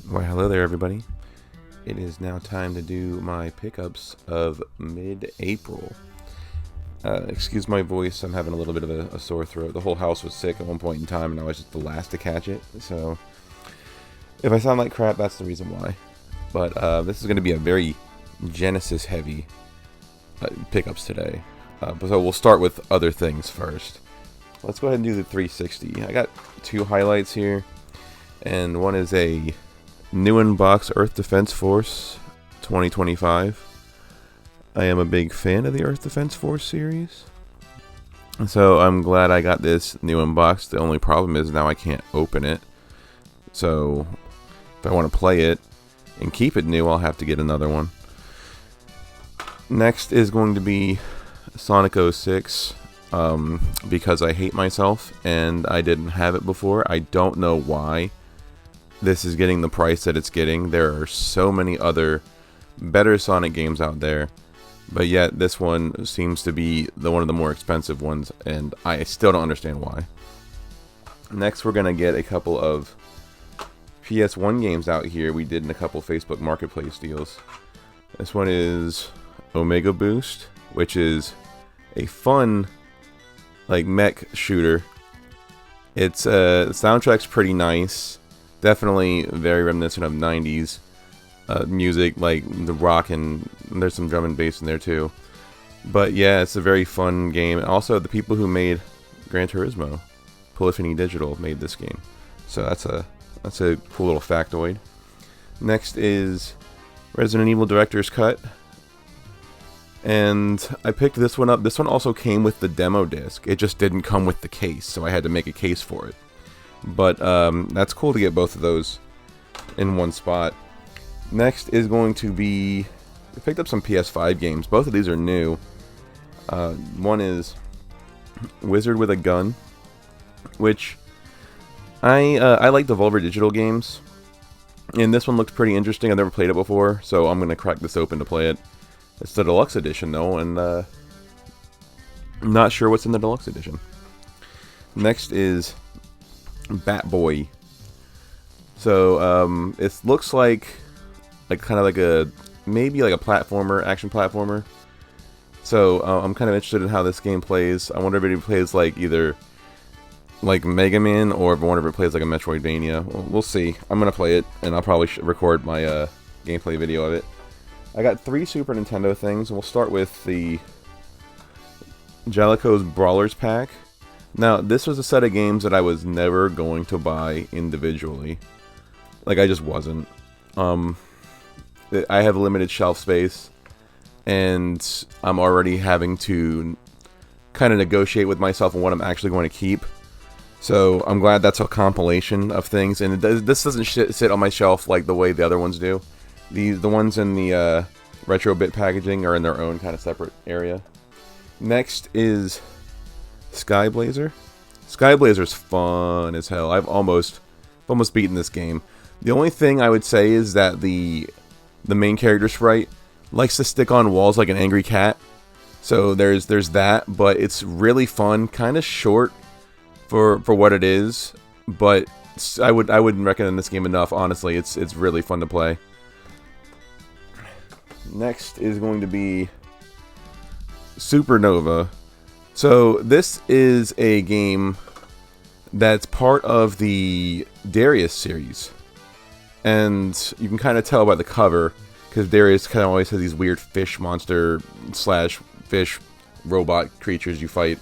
Why, hello there, everybody. It is now time to do my pickups of mid-April. Excuse my voice, I'm having a little bit of a sore throat. The whole house was sick at one point in time, and I was just the last to catch it. So, if I sound like crap, that's the reason why. But this is going to be a very Genesis-heavy pickups today. So we'll start with other things first. Let's go ahead and do the 360. I got two highlights here, and one is a new in-box Earth Defense Force 2025. I am a big fan of the Earth Defense Force series, so I'm glad I got this new in-box. The only problem is now I can't open it, so if I want to play it and keep it new, I'll have to get another one. Next is going to be Sonic 06, because I hate myself and I didn't have it before. I don't know why this is getting the price that it's getting. There are so many other better Sonic games out there, but yet this one seems to be one of the more expensive ones, and I still don't understand why. Next, we're going to get a couple of PS1 games out here. We did in a couple Facebook Marketplace deals. This one is Omega Boost, which is a fun mech shooter. It's the soundtrack's pretty nice. Definitely very reminiscent of 90s music, like the rock, and there's some drum and bass in there too. But yeah, it's a very fun game. Also, the people who made Gran Turismo, Polyphony Digital, made this game. So that's a cool little factoid. Next is Resident Evil Director's Cut. And I picked this one up. This one also came with the demo disc. It just didn't come with the case, so I had to make a case for it. But that's cool to get both of those in one spot. Next is going to be, I picked up some PS5 games. Both of these are new. One is Wizard with a Gun, which I like the Devolver Digital games, and this one looked pretty interesting. I've never played it before, so I'm gonna crack this open to play it. It's the deluxe edition though, and I'm not sure what's in the deluxe edition. Next is Bat Boy. So it looks like kind of like a maybe like a platformer, action platformer. So I'm kind of interested in how this game plays. I wonder if it plays like either like Mega Man, or if I wonder if it plays like a Metroidvania. We'll see. I'm gonna play it, and I'll probably record my gameplay video of it. I got 3 Super Nintendo things, and we'll start with the Jaleco's Brawlers pack. Now, this was a set of games that I was never going to buy individually. Like, I just wasn't. I have limited shelf space, and I'm already having to kind of negotiate with myself on what I'm actually going to keep. So, I'm glad that's a compilation of things, and this doesn't sit on my shelf like the way the other ones do. The ones in the retro bit packaging are in their own kind of separate area. Next is Sky Blazer. Sky Blazer's fun as hell. I've almost beaten this game. The only thing I would say is that the main character sprite likes to stick on walls like an angry cat. So there's that, but it's really fun. Kind of short for what it is, but I wouldn't recommend this game enough. Honestly, it's really fun to play. Next is going to be Supernova. So this is a game that's part of the Darius series, and you can kind of tell by the cover, because Darius kind of always has these weird fish monster / fish robot creatures you fight.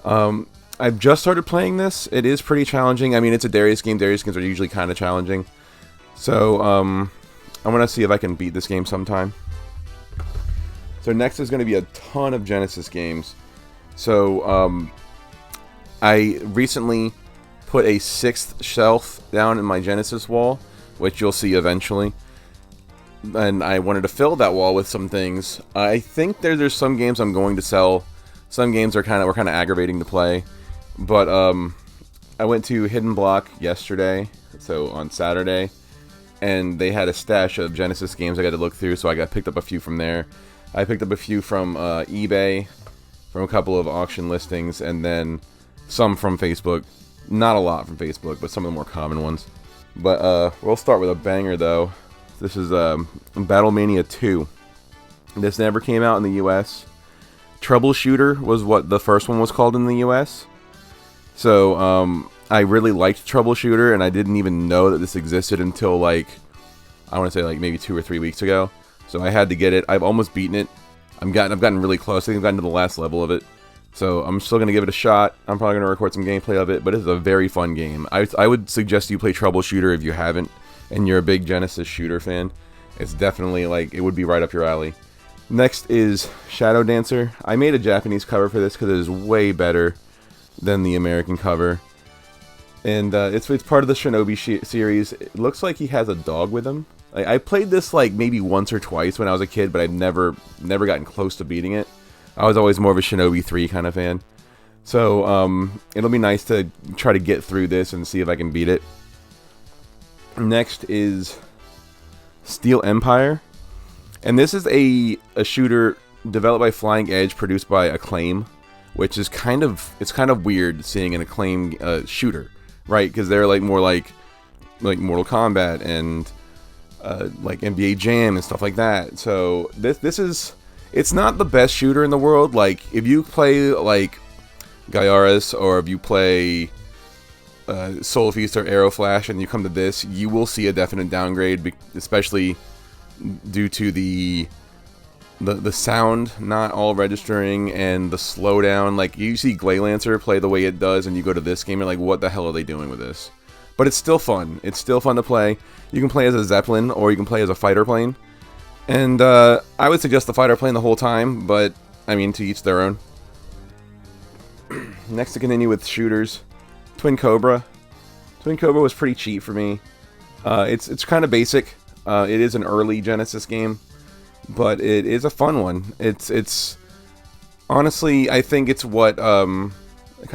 I've just started playing this. It is pretty challenging. I mean, it's a Darius game. Darius games are usually kind of challenging. So, I'm going to see if I can beat this game sometime. So next is going to be a ton of Genesis games. So, I recently put a 6th shelf down in my Genesis wall, which you'll see eventually. And I wanted to fill that wall with some things. I think there's some games I'm going to sell. Some games were kind of aggravating to play. But I went to Hidden Block yesterday, so on Saturday, and they had a stash of Genesis games I got to look through, so I picked up a few from there. I picked up a few from eBay, from a couple of auction listings, and then some from Facebook. Not a lot from Facebook, but some of the more common ones. But we'll start with a banger though. This is Battlemania 2. This never came out in the US. Troubleshooter was what the first one was called in the US. So I really liked Troubleshooter, and I didn't even know that this existed until like, I want to say like maybe 2 or 3 weeks ago. So I had to get it. I've almost beaten it. I've gotten really close. I think I've gotten to the last level of it. So I'm still going to give it a shot. I'm probably going to record some gameplay of it, but it's a very fun game. I would suggest you play Troubleshooter if you haven't, and you're a big Genesis shooter fan. It's definitely like, it would be right up your alley. Next is Shadow Dancer. I made a Japanese cover for this because it is way better than the American cover. And it's part of the Shinobi series. It looks like he has a dog with him. I played this like maybe once or twice when I was a kid, but I've never gotten close to beating it. I was always more of a Shinobi 3 kind of fan. So it'll be nice to try to get through this and see if I can beat it. Next is Steel Empire. And this is a shooter developed by Flying Edge, produced by Acclaim, which is kind of weird seeing an Acclaim shooter, right? Because they're like more like Mortal Kombat and like NBA Jam and stuff like that. So this is, it's not the best shooter in the world. Like if you play like Gaiaris, or if you play Soul Feast or Arrow Flash and you come to this, you will see a definite downgrade, especially due to the sound not all registering and the slowdown. Like you see Glaylancer play the way it does, and you go to this game, you're like, what the hell are they doing with this? But it's still fun. It's still fun to play. You can play as a Zeppelin, or you can play as a fighter plane. And I would suggest the fighter plane the whole time, but I mean, to each their own. Next, to continue with shooters, Twin Cobra. Twin Cobra was pretty cheap for me. It's kind of basic. It is an early Genesis game, but it is a fun one. It's honestly, I think it's what kind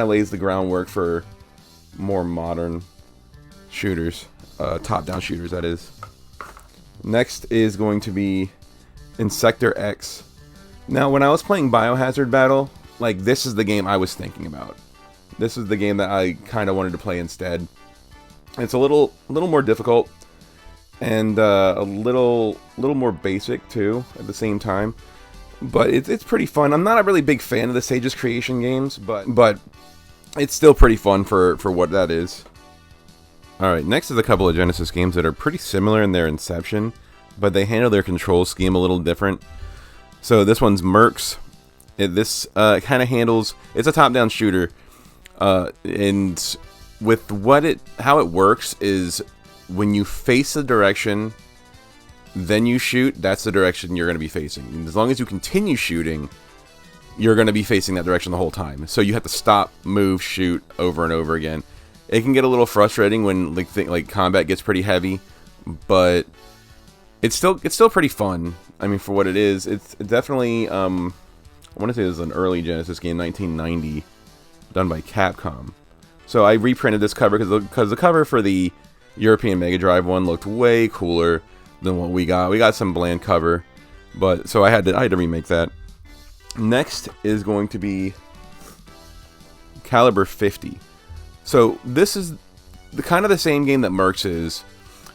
of lays the groundwork for more modern shooters, top-down shooters, that is. Next is going to be Insector X. Now, when I was playing Biohazard Battle, like, this is the game I was thinking about. This is the game that I kind of wanted to play instead. It's a little more difficult, and a little more basic too at the same time, but it's pretty fun. I'm not a really big fan of the Sage's Creation games, but it's still pretty fun for what that is. Alright, next is a couple of Genesis games that are pretty similar in their inception, but they handle their control scheme a little different. So this one's Mercs. This kind of handles, it's a top-down shooter, and with how it works is when you face a direction, then you shoot, that's the direction you're going to be facing. And as long as you continue shooting, you're going to be facing that direction the whole time. So you have to stop, move, shoot over and over again. It can get a little frustrating when like combat gets pretty heavy, but it's still pretty fun. I mean, for what it is, it's definitely I want to say this is an early Genesis game, 1990, done by Capcom. So I reprinted this cover because the cover for the European Mega Drive one looked way cooler than what we got. We got some bland cover, but so I had to remake that. Next is going to be Caliber 50. So this is kind of the same game that Mercs is.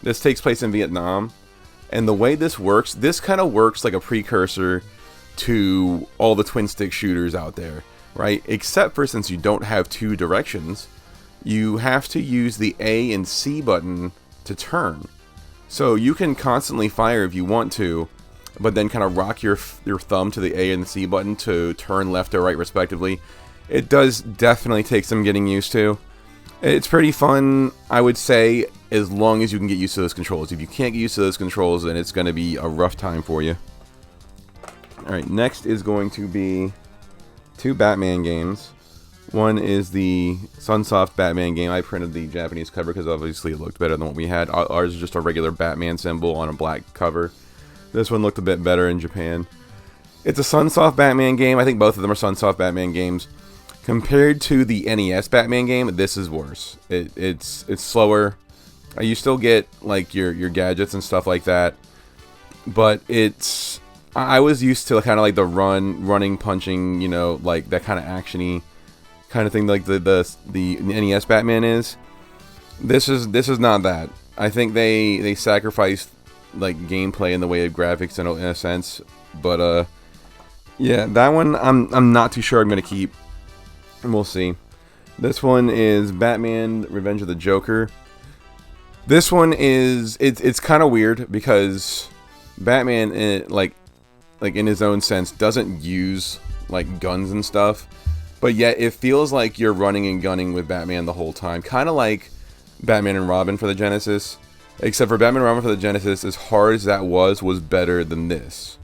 This takes place in Vietnam, and the way this works, this kind of works like a precursor to all the twin stick shooters out there, right? Except for, since you don't have two directions, you have to use the A and C button to turn. So you can constantly fire if you want to, but then kind of rock your thumb to the A and the C button to turn left or right respectively. It does definitely take some getting used to. It's pretty fun, I would say, as long as you can get used to those controls. If you can't get used to those controls, then it's going to be a rough time for you. Alright, next is going to be two Batman games. One is the Sunsoft Batman game. I printed the Japanese cover because obviously it looked better than what we had. Ours is just a regular Batman symbol on a black cover. This one looked a bit better in Japan. It's a Sunsoft Batman game. I think both of them are Sunsoft Batman games. Compared to the NES Batman game, this is worse. It's slower. You still get like your gadgets and stuff like that, but I was used to kind of like the running, punching, you know, like that kind of actiony kind of thing, like the NES Batman is. This is not that. I think they sacrificed like gameplay in the way of graphics in a sense, but yeah, that one I'm not too sure I'm gonna keep. And we'll see. This one is Batman: Revenge of the Joker. This one is it's kind of weird because Batman, like in his own sense, doesn't use like guns and stuff, but yet it feels like you're running and gunning with Batman the whole time, kind of like Batman and Robin for the Genesis. Except for Batman and Robin for the Genesis, as hard as that was better than this.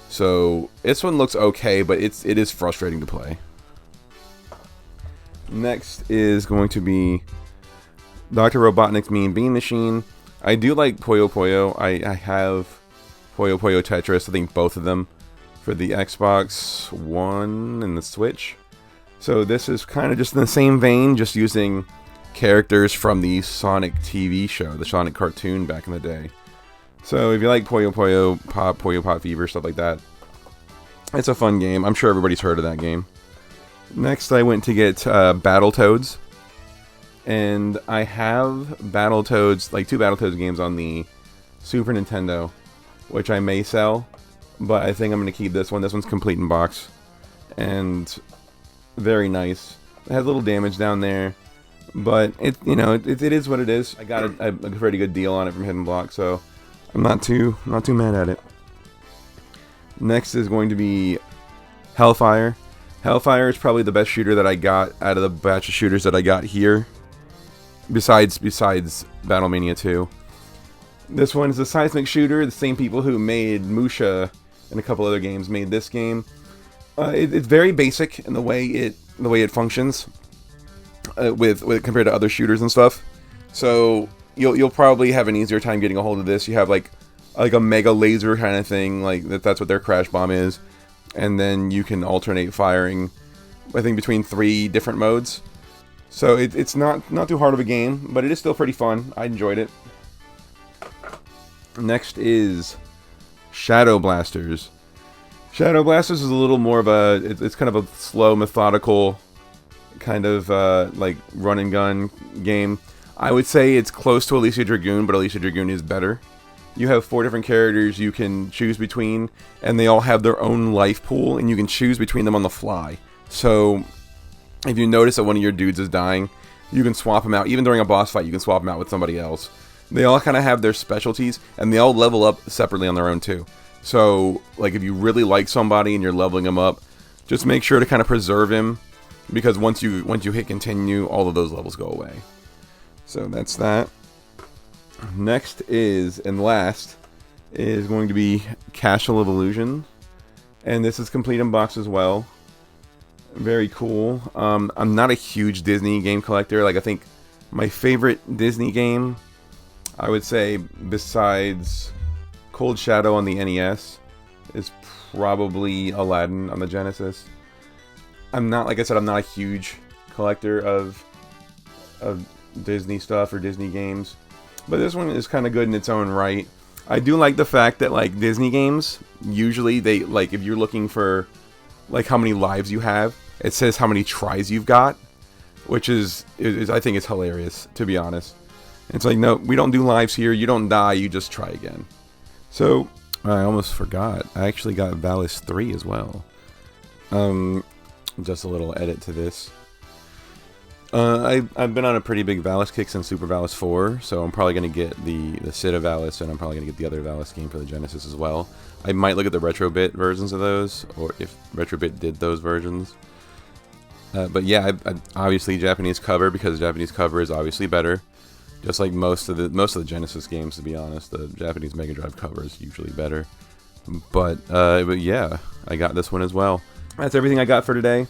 So this one looks okay, but it is frustrating to play. Next is going to be Dr. Robotnik's Mean Bean Machine. I do like Puyo Puyo. I have Puyo Puyo Tetris, I think both of them, for the Xbox One and the Switch. So this is kind of just in the same vein, just using characters from the Sonic TV show, the Sonic cartoon back in the day. So if you like Puyo Pop Fever, stuff like that, it's a fun game. I'm sure everybody's heard of that game. Next, I went to get Battletoads, and I have Battletoads, like 2 Battletoads games on the Super Nintendo, which I may sell, but I think I'm going to keep this one. This one's complete in box, and very nice. It has a little damage down there, but it is what it is. I got a pretty good deal on it from Hidden Block, so I'm not too mad at it. Next is going to be Hellfire. Hellfire is probably the best shooter that I got out of the batch of shooters that I got here, besides Battlemania 2. This one is a seismic shooter. The same people who made Musha and a couple other games made this game. It's very basic in the way it functions, with compared to other shooters and stuff. So you'll probably have an easier time getting a hold of this. You have like a mega laser kind of thing, like that's what their crash bomb is, and then you can alternate firing, I think, between 3 different modes. So it's not too hard of a game, but it is still pretty fun. I enjoyed it. Next is Shadow Blasters. Shadow Blasters is a little more of it's kind of a slow, methodical kind of like run and gun game. I would say it's close to Alicia Dragoon, but Alicia Dragoon is better. You have 4 different characters you can choose between, and they all have their own life pool, and you can choose between them on the fly. So if you notice that one of your dudes is dying, you can swap them out. Even during a boss fight, you can swap them out with somebody else. They all kind of have their specialties, and they all level up separately on their own too. So, like, if you really like somebody and you're leveling him up, just make sure to kind of preserve him, because once you hit continue, all of those levels go away. So that's that. Next is, and last, is going to be Castle of Illusion, and this is complete in box as well. Very cool. I'm not a huge Disney game collector. Like, I think my favorite Disney game, I would say, besides Cold Shadow on the NES, is probably Aladdin on the Genesis. Like I said, I'm not a huge collector of Disney stuff or Disney games, but this one is kind of good in its own right. I do like the fact that, like, Disney games, usually they, like, if you're looking for like how many lives you have, it says how many tries you've got, which is I think it's hilarious, to be honest. It's like, no, we don't do lives here. You don't die, you just try again. So, I almost forgot. I actually got Valis 3 as well. Just a little edit to this. I've been on a pretty big Valis kick since Super Valis 4, so I'm probably going to get the Sid of Valis, and I'm probably going to get the other Valis game for the Genesis as well. I might look at the Retrobit versions of those, or if Retrobit did those versions. But yeah, I obviously Japanese cover, because Japanese cover is obviously better. Just like most of the Genesis games, to be honest, the Japanese Mega Drive cover is usually better. But yeah, I got this one as well. That's everything I got for today.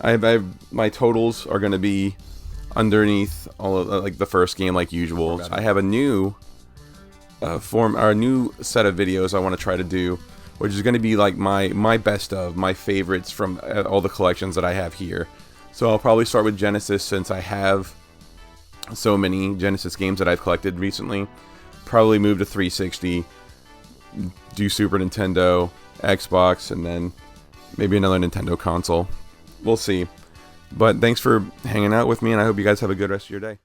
My totals are going to be underneath all of like the first game, like usual. I have a new a new set of videos I want to try to do, which is going to be like my best of my favorites from all the collections that I have here. So I'll probably start with Genesis, since I have so many Genesis games that I've collected recently. Probably move to 360, do Super Nintendo, Xbox, and then maybe another Nintendo console. We'll see. But thanks for hanging out with me, and I hope you guys have a good rest of your day.